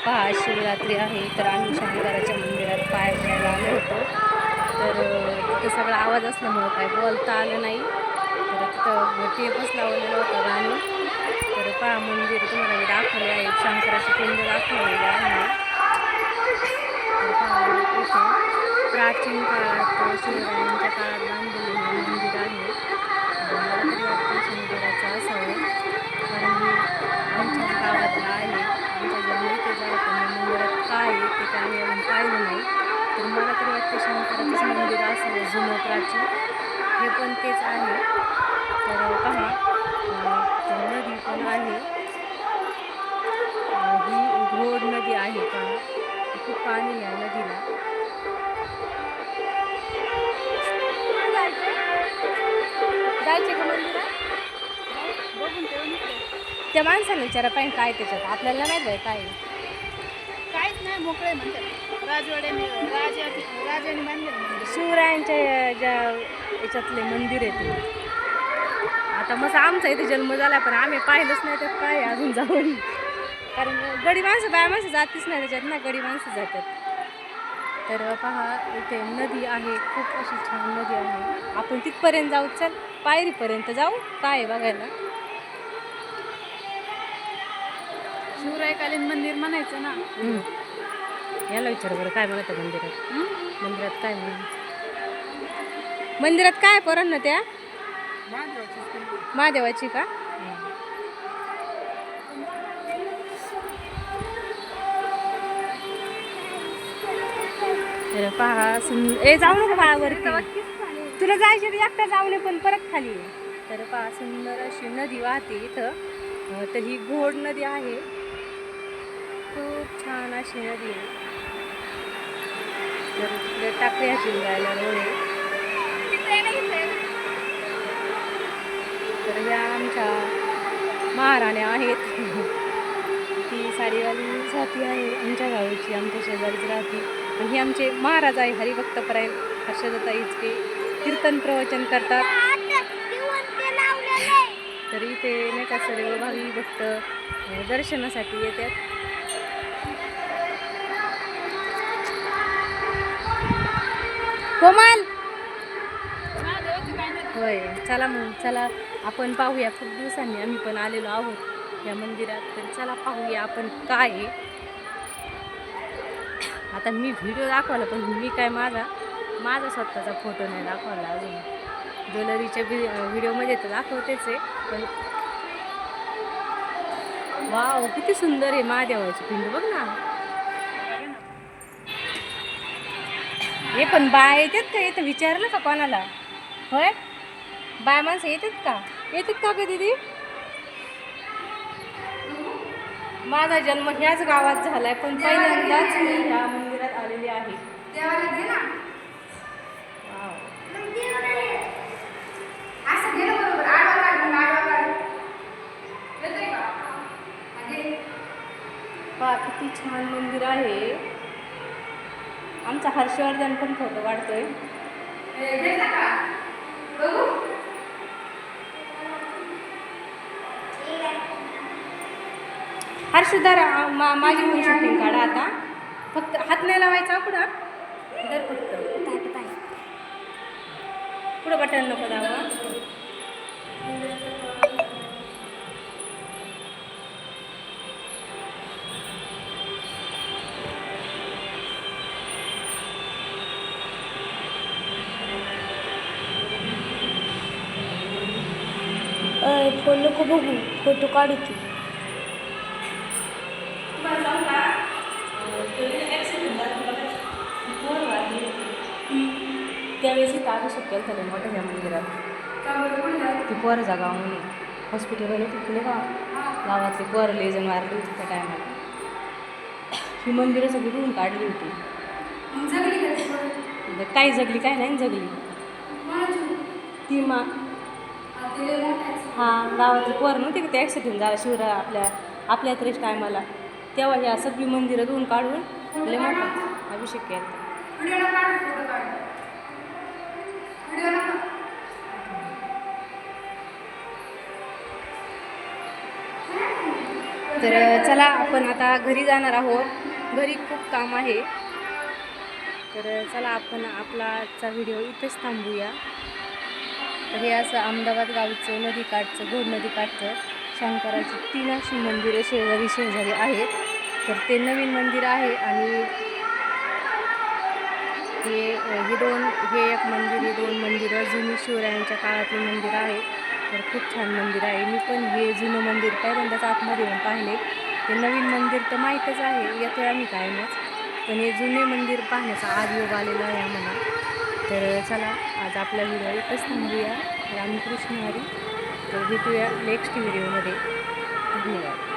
पहा शिवरात्री आहे तर आम्ही शंकराच्या मंदिरात पाय पडायला आलो होतो. तर तिथं सगळा आवाज असल्यामुळं काय बोलता आलं नाही. तर तिथं टेपच लावलेलं होतं गाणी. तर पहा मंदिर तुम्हाला मी दाखवले आहे, शंकराची पिंड दाखवलेली आहे. तर पहा इथे प्राचीन काळात शिवरायांच्या काळात बांधलेले हे मंदिर आहे. मला तरी वाटतं शंकराचं असावं, कारण मी आमच्याच गावातला आहे. आमचा जन्म इथे झाला, पण मी मंदिरात काय आहे ते काय आम्ही अजून पाहिलं नाही. तर मला तरी वाटतं शंकराचंच मंदिर असावं जुनं प्राचीन. हे पण तेच आहे. तर पहा नदी पण आहे. ही घोड नदी आहे. पहा खूप पाणी आहे नदीला. जायचे का मंदिरात? बघून त्या माणसाला विचारा पाहिजे काय त्याच्यात, आपल्याला नाही बाय काय. काहीच नाही, मोकळे म्हणतात. राजवाड्याने राजाने बांधले शिवरायांच्या ज्या याच्यातले मंदिर आहे ते. आता मग आमचा इथे जन्म झाला, पण आम्ही पाहिलंच नाही तर काय अजून जाऊन. कारण गडी माणसं बाय माणसं जातीच नाही त्याच्यात ना, गडी माणसं जातात. तर पहा इथे नदी आहे, खूप अशी छान नदी आहे. आपण तिथपर्यंत जाऊ, चल पायरीपर्यंत जाऊ काय बघायला. शिवरायकालीन मंदिर म्हणायचं ना. याला विचार बरं काय बघत मंदिरात. मंदिरात काय म्हणून, मंदिरात काय पोरांना त्या महादेवाची का? तर पहा जाऊ नको बाळावरती, तुला जायचे तर एकटा जाऊ नये पण परत खाली आहे. तर पहा सुंदर अशी नदी वाहते इथं. तर ही घोड नदी आहे, खूप छान अशी नदी आहे. तर तिकडे टाकळ्याची जायला रोड आहे. तर ह्या आमच्या महाराण्या आहेत. ती साडीवाली जाती आहे आमच्या गावची, आमच्या शेजारीच राहते. आणि हे आमचे महाराज आहे हरिभक्तपरायण हर्षदाताई इचके, कीर्तन प्रवचन करतात. तर इथे नाही का सर्व भावी भक्त दर्शनासाठी येतात. कोमल होय, चला मग चला आपण पाहूया. खूप दिवसांनी आम्ही पण आलेलो आहोत या मंदिरात, तर चला पाहूया आपण काय आहे. आता मी व्हिडिओ दाखवला, पण मी काय माझा स्वतःचा फोटो नाही दाखवला अजून. ज्वेलरीच्या व्हिडिओमध्ये तर दाखवतेच आहे, पण वाव किती सुंदर आहे महादेवाची पिंड बघ ना. हे पण बाय येतात का इथं, विचारलं का कोणाला? होय, बाय माणसं येतात का ग दीदी? माझा जन्म ह्याच गावात झालाय, पण पहिल्यांदाच मी ह्या मंदिरात आलेली आहे. पहा किती छान मंदिर आहे. आमचा हर्षवर्धन पण फोटो काढतोय. हर्षुदार माझी होऊन शूटिंग काढा आता. फक्त हात नाही लावायचा पुढं, इधर फक्त पुढं बटन नको दाबा. फोन नको बघू, फोटो काढू तू. त्यावेळेस इथं अभिषेक केलं त्याला मोठ्या ह्या मंदिरात. ती पोरं जागा म्हणून हॉस्पिटल होती तिकडे का गावातली पोरं लेजन मारली होती त्या टायमाला. ही मंदिरं सगळी धुवून काढली होती. काही जगली काय नाही जगली ती गावातली पोरं नव्हती का, ते ॲक्सिडेंट झाला शिवरा आपल्या यात्रेच्या टायमाला, तेव्हा ह्या सगळी मंदिरं धुवून काढून लय मोठा अभिषेक केला. तर चला आपण आता घरी जाणार आहोत. घरी खूप काम आहे. तर चला आपण आपला आजचा व्हिडिओ इथेच थांबूया. तर हे असं अहमदाबाद गावचं नदीकाठचं घोड नदीकाठचं शंकराची 3 अशी मंदिरं शेजारी आहेत. तर ते नवीन मंदिर आहे आणि हे एक मंदिर, हे 2 मंदिरं जुनी शिवरायांच्या काळातली मंदिर आहे. तर खूप छान मंदिर आहे. मी पण हे जुनं मंदिर पहिल्यांदाच आतमध्ये येऊन पाहिले. ते नवीन मंदिर तर माहीतच आहे, येतो आम्ही कायमच, पण हे जुने मंदिर पाहण्याचा आज योग आलेला आहे आम्हाला. तर चला आज आपला व्हिडिओ इथंच थांबूया. रामकृष्ण हरी. तर भेटूया नेक्स्ट व्हिडिओमध्ये. धन्यवाद.